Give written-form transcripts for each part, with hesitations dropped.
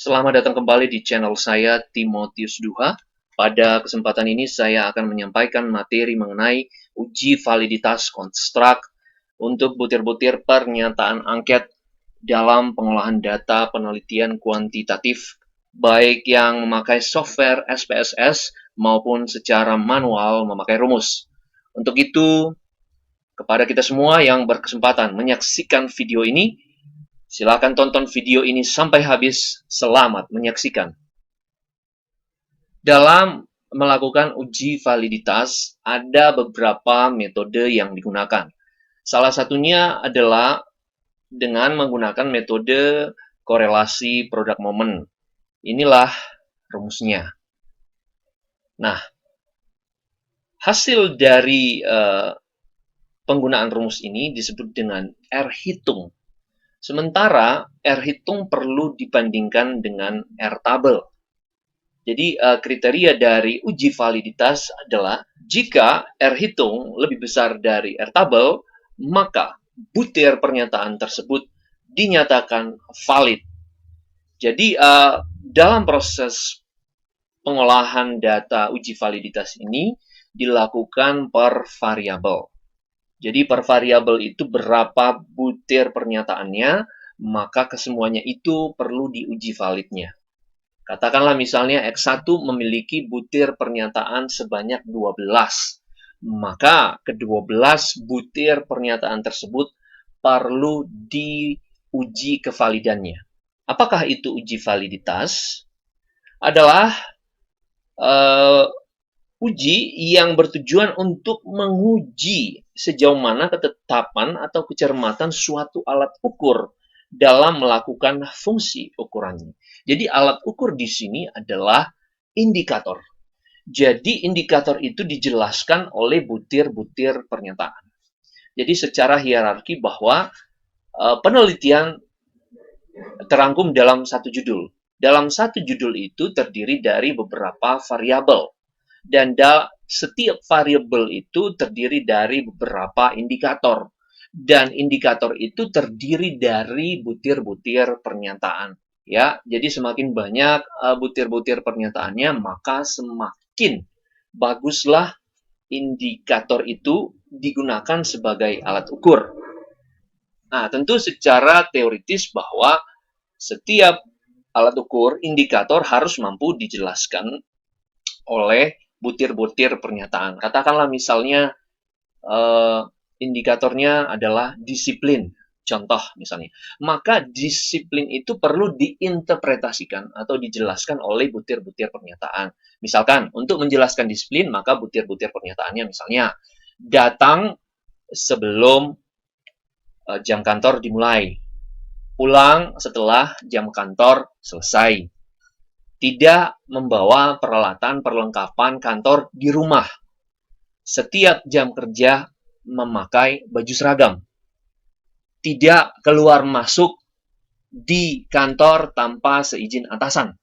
Selamat datang kembali di channel saya, Timotius Duha. Pada kesempatan ini saya akan menyampaikan materi mengenai uji validitas konstruk untuk butir-butir pernyataan angket dalam pengolahan data penelitian kuantitatif, baik yang memakai software SPSS maupun secara manual memakai rumus. Untuk itu, kepada kita semua yang berkesempatan menyaksikan video ini, silakan tonton video ini sampai habis. Selamat menyaksikan. Dalam melakukan uji validitas, ada beberapa metode yang digunakan. Salah satunya adalah dengan menggunakan metode korelasi produk momen. Inilah rumusnya. Nah, hasil dari penggunaan rumus ini disebut dengan R hitung. Sementara R hitung perlu dibandingkan dengan R tabel. Jadi kriteria dari uji validitas adalah jika R hitung lebih besar dari R tabel, maka butir pernyataan tersebut dinyatakan valid. Jadi dalam proses pengolahan data uji validitas ini dilakukan per variabel. Jadi per variabel itu berapa butir pernyataannya, maka kesemuanya itu perlu diuji validnya. Katakanlah misalnya X1 memiliki butir pernyataan sebanyak 12. Maka ke-12 butir pernyataan tersebut perlu diuji kevalidannya. Apakah itu uji validitas? Adalah uji yang bertujuan untuk menguji sejauh mana ketetapan atau kecermatan suatu alat ukur dalam melakukan fungsi ukurannya. Jadi alat ukur di sini adalah indikator. Jadi indikator itu dijelaskan oleh butir-butir pernyataan. Jadi secara hierarki bahwa penelitian terangkum dalam satu judul. Dalam satu judul itu terdiri dari beberapa variabel. Dan setiap variabel itu terdiri dari beberapa indikator. Dan indikator itu terdiri dari butir-butir pernyataan. Ya, jadi semakin banyak butir-butir pernyataannya, maka semakin baguslah indikator itu digunakan sebagai alat ukur. Nah, tentu secara teoritis bahwa setiap alat ukur indikator harus mampu dijelaskan oleh butir-butir pernyataan. Katakanlah misalnya indikatornya adalah disiplin. Contoh misalnya. Maka disiplin itu perlu diinterpretasikan atau dijelaskan oleh butir-butir pernyataan. Misalkan, untuk menjelaskan disiplin, maka butir-butir pernyataannya misalnya, datang sebelum jam kantor dimulai. Pulang setelah jam kantor selesai. Tidak membawa peralatan perlengkapan kantor di rumah. Setiap jam kerja memakai baju seragam. Tidak keluar masuk di kantor tanpa seizin atasan.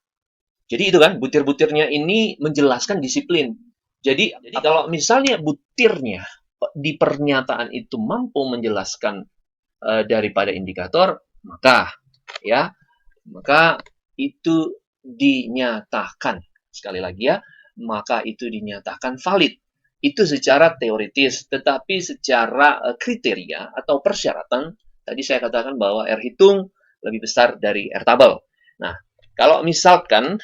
Jadi itu kan, butir-butirnya ini menjelaskan disiplin. Jadi kalau misalnya butirnya di pernyataan itu mampu menjelaskan daripada indikator, maka itu dinyatakan, sekali lagi ya, maka itu dinyatakan valid. Itu secara teoritis, tetapi secara kriteria atau persyaratan, tadi saya katakan bahwa R hitung lebih besar dari R tabel. Nah, kalau misalkan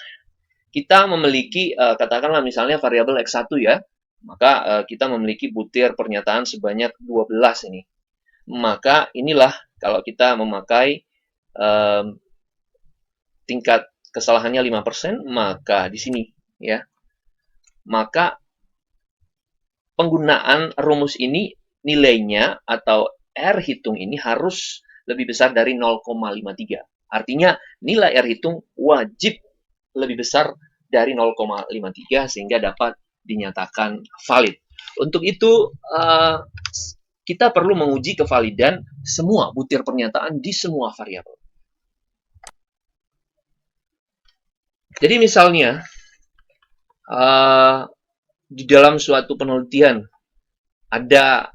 kita memiliki, katakanlah misalnya variabel X1 ya, maka kita memiliki butir pernyataan sebanyak 12 ini. Maka inilah kalau kita memakai tingkat kesalahannya 5%, maka di sini ya. Maka penggunaan rumus ini nilainya atau R hitung ini harus lebih besar dari 0,53. Artinya nilai R hitung wajib lebih besar dari 0,53 sehingga dapat dinyatakan valid. Untuk itu kita perlu menguji kevalidan semua butir pernyataan di semua variabel. Jadi misalnya di dalam suatu penelitian ada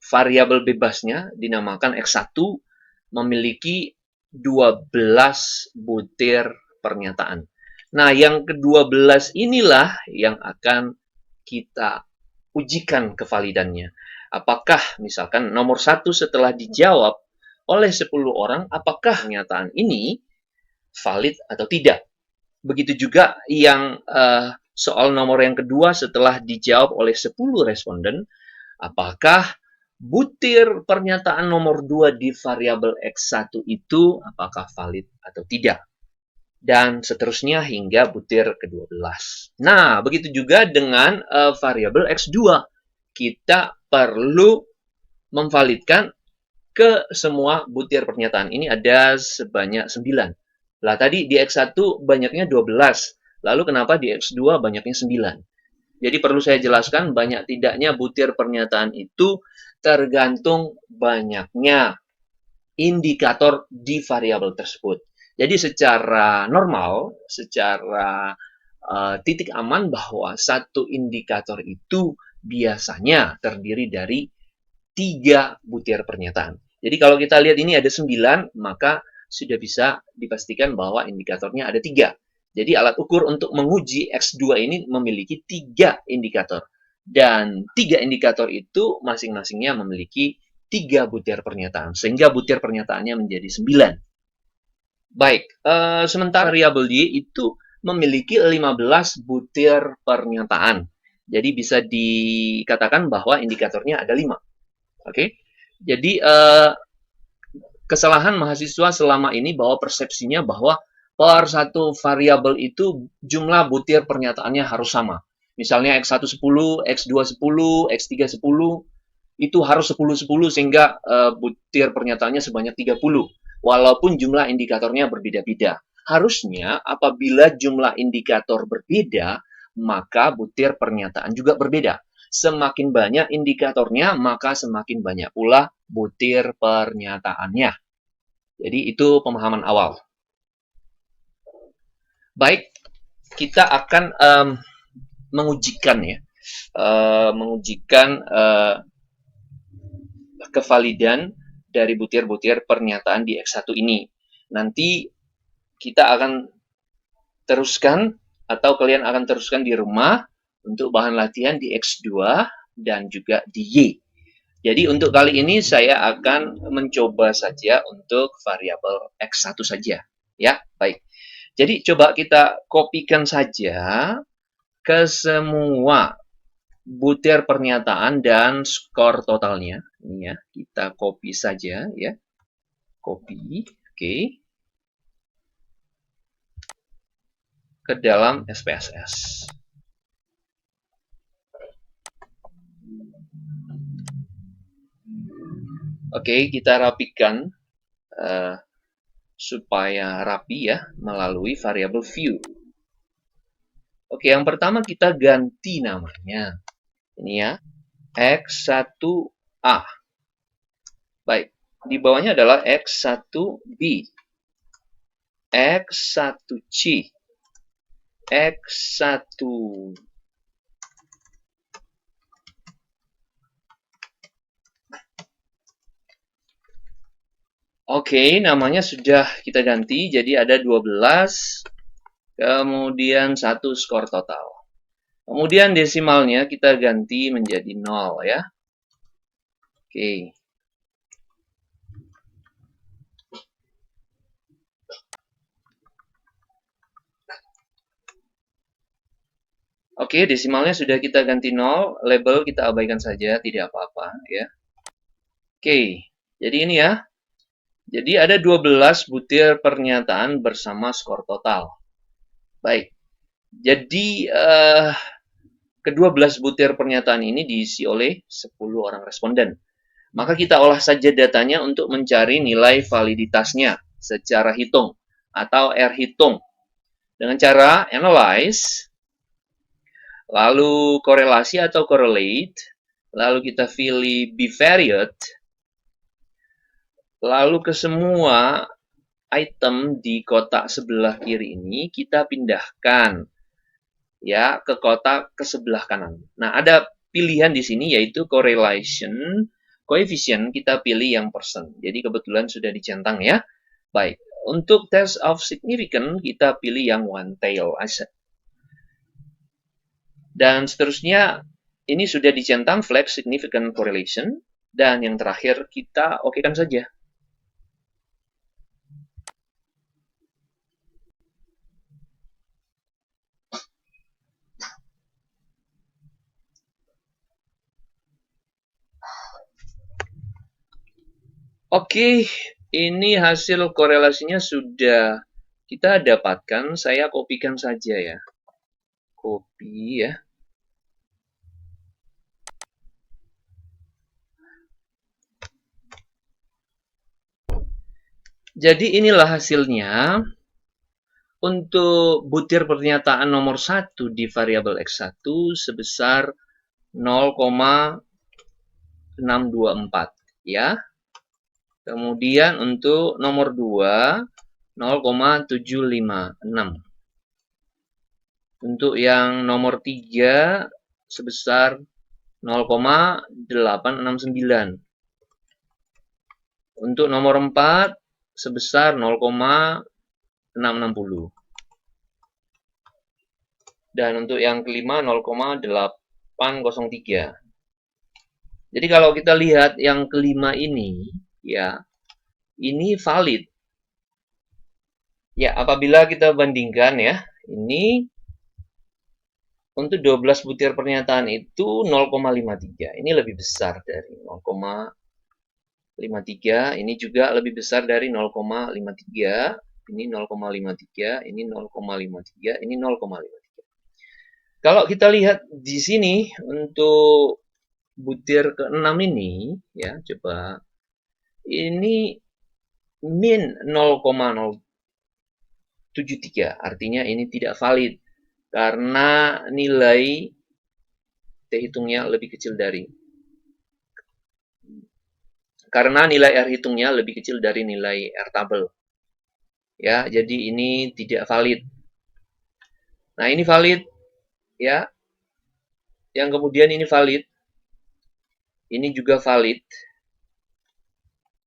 variabel bebasnya dinamakan X1 memiliki 12 butir pernyataan. Nah, yang ke-12 inilah yang akan kita ujikan kevalidannya. Apakah misalkan nomor 1 setelah dijawab oleh 10 orang, apakah pernyataan ini valid atau tidak? Begitu juga yang soal nomor yang kedua setelah dijawab oleh 10 responden, apakah butir pernyataan nomor 2 di variabel X1 itu apakah valid atau tidak? Dan seterusnya hingga butir ke-12. Nah, begitu juga dengan variabel X2. Kita perlu memvalidkan ke semua butir pernyataan. Ini ada sebanyak 9. Lah tadi di X1 banyaknya 12. Lalu kenapa di X2 banyaknya 9? Jadi perlu saya jelaskan banyak tidaknya butir pernyataan itu tergantung banyaknya indikator di variabel tersebut. Jadi secara normal, secara titik aman bahwa satu indikator itu biasanya terdiri dari 3 butir pernyataan. Jadi kalau kita lihat ini ada 9, maka sudah bisa dipastikan bahwa indikatornya ada 3. Jadi alat ukur untuk menguji X2 ini memiliki 3 indikator. Dan 3 indikator itu masing-masingnya memiliki 3 butir pernyataan. Sehingga butir pernyataannya menjadi 9. Baik, sementara variabel Y itu memiliki 15 butir pernyataan. Jadi bisa dikatakan bahwa indikatornya ada 5. Oke, jadi kesalahan mahasiswa selama ini bahwa persepsinya bahwa per satu variabel itu jumlah butir pernyataannya harus sama. Misalnya X1 10, X2 10, X3 10, itu harus 10-10 sehingga butir pernyataannya sebanyak 30. Walaupun jumlah indikatornya berbeda-beda. Harusnya apabila jumlah indikator berbeda, maka butir pernyataan juga berbeda. Semakin banyak indikatornya, maka semakin banyak pula butir pernyataannya. Jadi itu pemahaman awal. Baik, kita akan mengujikan ya, kevalidan dari butir-butir pernyataan di X1 ini. Nanti kita akan teruskan atau kalian akan teruskan di rumah untuk bahan latihan di X2 dan juga di Y. Jadi untuk kali ini saya akan mencoba saja untuk variabel X1 saja. Ya, baik. Jadi coba kita kopikan saja ke semua butir pernyataan dan skor totalnya. Ini ya, kita copy saja ya. Copy, oke. Ke dalam SPSS. Oke, kita rapikan supaya rapi ya melalui variabel view. Oke, yang pertama kita ganti namanya. Ini ya, X1A. Baik, di bawahnya adalah X1B, X1C, X1 Oke, namanya sudah kita ganti, jadi ada 12, kemudian 1 skor total. Kemudian desimalnya kita ganti menjadi 0 ya. Oke. Oke, desimalnya sudah kita ganti 0, label kita abaikan saja, tidak apa-apa ya. Oke, jadi ini ya. Jadi ada 12 butir pernyataan bersama skor total. Baik, jadi ke-12 butir pernyataan ini diisi oleh 10 orang responden. Maka kita olah saja datanya untuk mencari nilai validitasnya secara hitung atau R hitung. Dengan cara analyze, lalu korelasi atau correlate, lalu kita pilih bivariate, lalu ke semua item di kotak sebelah kiri ini kita pindahkan ya ke kotak ke sebelah kanan. Nah, ada pilihan di sini yaitu correlation coefficient, kita pilih yang persen. Jadi kebetulan sudah dicentang ya. Baik, Untuk test of significance, kita pilih yang one tail aja. Dan seterusnya, ini sudah dicentang flag significant correlation. Dan yang terakhir, kita okekan saja. Oke, ini hasil korelasinya sudah kita dapatkan. Saya kopikan saja ya. Copy ya. Jadi inilah hasilnya. Untuk butir pernyataan nomor 1 di variabel X1 sebesar 0,624 ya. Kemudian untuk nomor 2 0,756. Untuk yang nomor 3 sebesar 0,869. Untuk nomor 4 sebesar 0,660. Dan untuk yang kelima 0,803. Jadi kalau kita lihat yang kelima ini, ya, ini valid. Ya, apabila kita bandingkan ya, ini untuk 12 butir pernyataan itu 0,53. Ini lebih besar dari 0,53. Ini juga lebih besar dari 0,53. Ini 0,53. Ini 0,53. Ini 0,53. Kalau kita lihat di sini untuk butir ke-6 ini, ya, coba. Ini min 0,073. Artinya ini tidak valid karena nilai T hitungnya lebih kecil dari. Karena nilai R hitungnya lebih kecil dari nilai R tabel. Ya, jadi ini tidak valid. Nah, ini valid ya. Yang kemudian ini valid. Ini juga valid.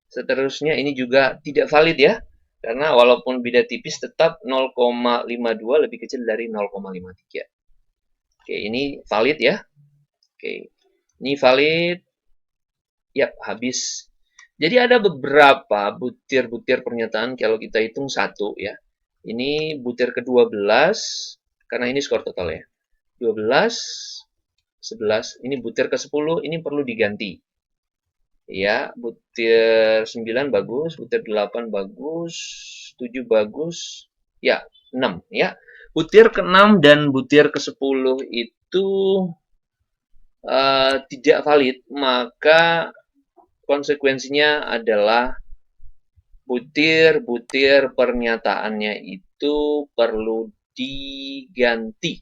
Seterusnya ini juga tidak valid ya. Karena walaupun beda tipis tetap 0,52 lebih kecil dari 0,53. Oke, ini valid ya. Oke. Ini valid. Yap, habis. Jadi ada beberapa butir-butir pernyataan kalau kita hitung satu ya. Ini butir ke-12 karena ini skor total ya. 12, 11, ini butir ke-10 ini perlu diganti. Ya, butir 9 bagus, butir 8 bagus, 7 bagus, ya, 6 ya. Butir ke-6 dan butir ke-10 itu tidak valid, maka konsekuensinya adalah butir-butir pernyataannya itu perlu diganti.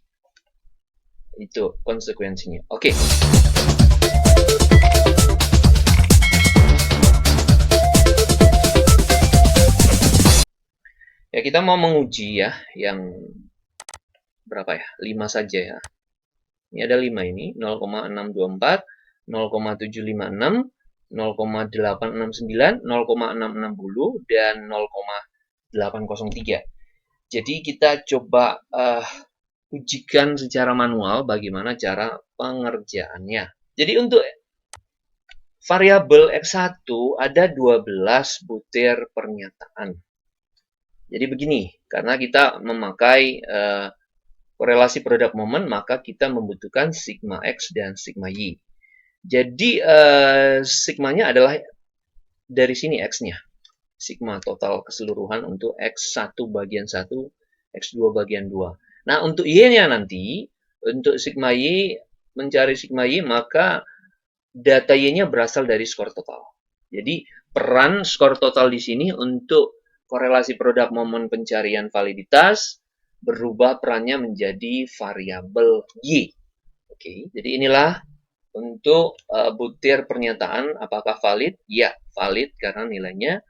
Itu konsekuensinya. Oke. Ya, kita mau menguji ya yang berapa ya? 5 saja ya. Ini ada 5 ini, 0,624, 0,756, 0,869, 0,660 dan 0,803. Jadi kita coba ujikan secara manual bagaimana cara pengerjaannya. Jadi untuk variabel X1 ada 12 butir pernyataan. Jadi begini, karena kita memakai korelasi produk momen, maka kita membutuhkan sigma X dan sigma Y. Jadi sigmanya adalah dari sini X-nya. Sigma total keseluruhan untuk X1 bagian 1, X2 bagian 2. Nah, untuk Y-nya nanti, untuk sigma Y, mencari sigma Y, maka data Y-nya berasal dari skor total. Jadi, peran skor total di sini untuk korelasi produk momen pencarian validitas berubah perannya menjadi variabel Y. Oke, jadi inilah untuk butir pernyataan apakah valid? Ya, valid karena nilainya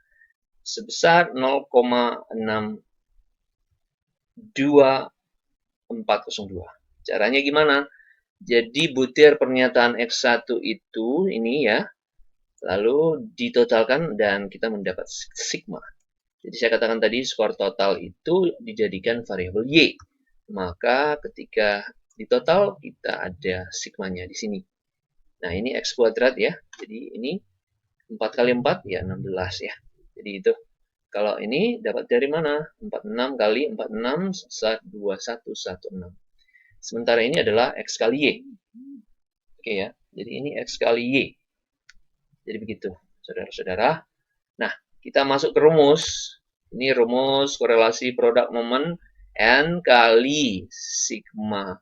sebesar 0,62402. Caranya gimana? Jadi butir pernyataan X1 itu ini ya, lalu ditotalkan dan kita mendapat sigma. Jadi saya katakan tadi skor total itu dijadikan variabel Y. Maka ketika di total kita ada sigmanya di sini. Nah, ini X kuadrat ya. Jadi ini 4 kali 4 ya 16 ya. Jadi itu. Kalau ini dapat dari mana? 46 kali 46 2116. Sementara ini adalah X kali Y. Oke ya. Jadi ini X kali Y. Jadi begitu, saudara-saudara. Nah, kita masuk ke rumus. Ini rumus korelasi produk moment N kali sigma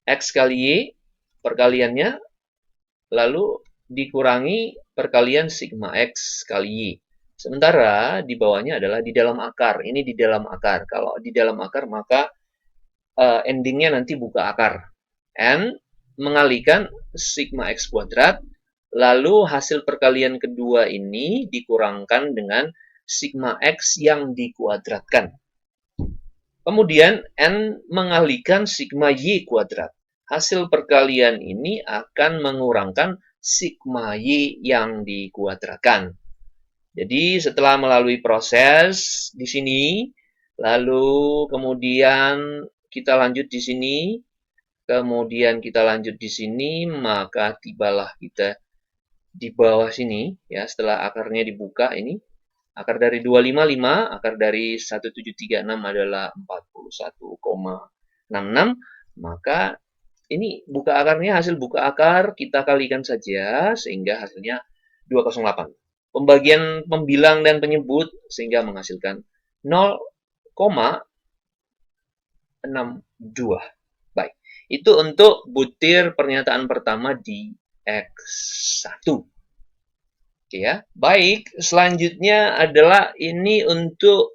X kali Y perkaliannya, lalu dikurangi perkalian sigma X kali Y. Sementara di bawahnya adalah di dalam akar. Ini di dalam akar. Kalau di dalam akar maka endingnya nanti buka akar. N mengalikan sigma X kuadrat, lalu hasil perkalian kedua ini dikurangkan dengan sigma X yang dikuadratkan. Kemudian N mengalikan sigma Y kuadrat. Hasil perkalian ini akan mengurangkan sigma Y yang dikuadratkan. Jadi setelah melalui proses di sini, lalu kemudian kita lanjut di sini, kemudian kita lanjut di sini, maka tibalah kita di bawah sini ya, setelah akarnya dibuka ini. Akar dari 255, akar dari 1736 adalah 41,66. Maka ini buka akarnya, hasil buka akar kita kalikan saja sehingga hasilnya 208. Pembagian pembilang dan penyebut sehingga menghasilkan 0,62. Baik, itu untuk butir pernyataan pertama di X1. Oke ya. Baik, selanjutnya adalah ini untuk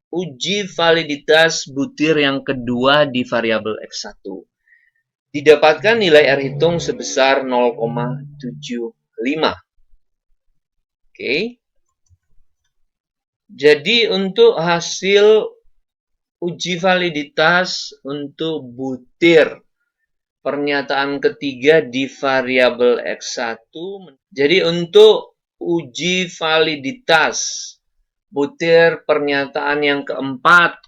uji validitas butir yang kedua di variabel X1. Didapatkan nilai R hitung sebesar 0,75. Oke. Jadi untuk hasil uji validitas untuk butir pernyataan ketiga di variabel X1. Jadi untuk uji validitas butir pernyataan yang keempat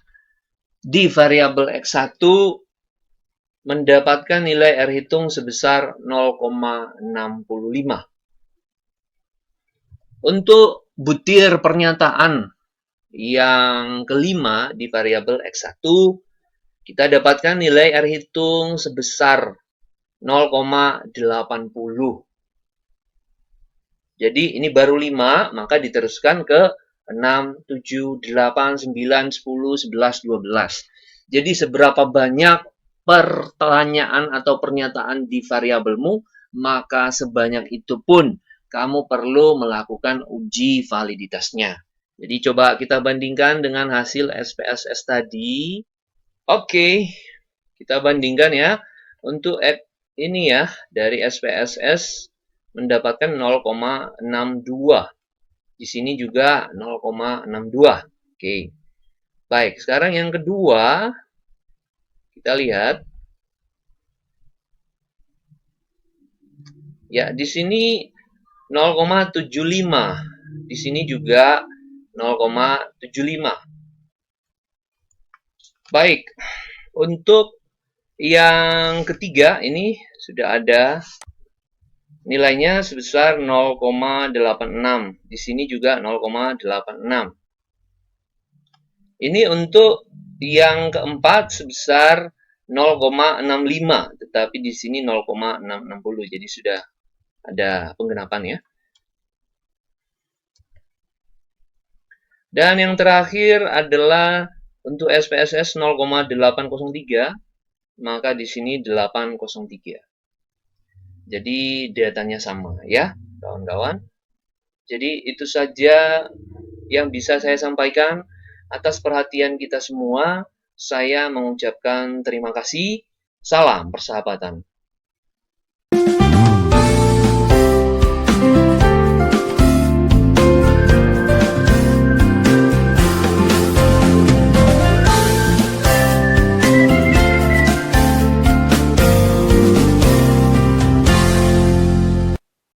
di variabel X1 mendapatkan nilai R hitung sebesar 0,65. Untuk butir pernyataan yang kelima di variabel X1 kita dapatkan nilai R hitung sebesar 0,80. Jadi ini baru 5, maka diteruskan ke 6, 7, 8, 9, 10, 11, 12. Jadi seberapa banyak pertanyaan atau pernyataan di variabelmu, maka sebanyak itu pun kamu perlu melakukan uji validitasnya. Jadi coba kita bandingkan dengan hasil SPSS tadi. Oke, kita bandingkan ya. Untuk ini ya, dari SPSS mendapatkan 0,62. Di sini juga 0,62. Oke. Baik, sekarang yang kedua, kita lihat. Ya, di sini 0,75. Di sini juga 0,75. Baik, untuk yang ketiga ini sudah ada nilainya sebesar 0,86. Di sini juga 0,86. Ini untuk yang keempat sebesar 0,65, tetapi di sini 0,660. Jadi sudah ada penggenapan ya. Dan yang terakhir adalah untuk SPSS 0,803, maka di sini 803. Jadi datanya sama ya, kawan-kawan. Jadi itu saja yang bisa saya sampaikan. Atas perhatian kita semua, saya mengucapkan terima kasih. Salam persahabatan.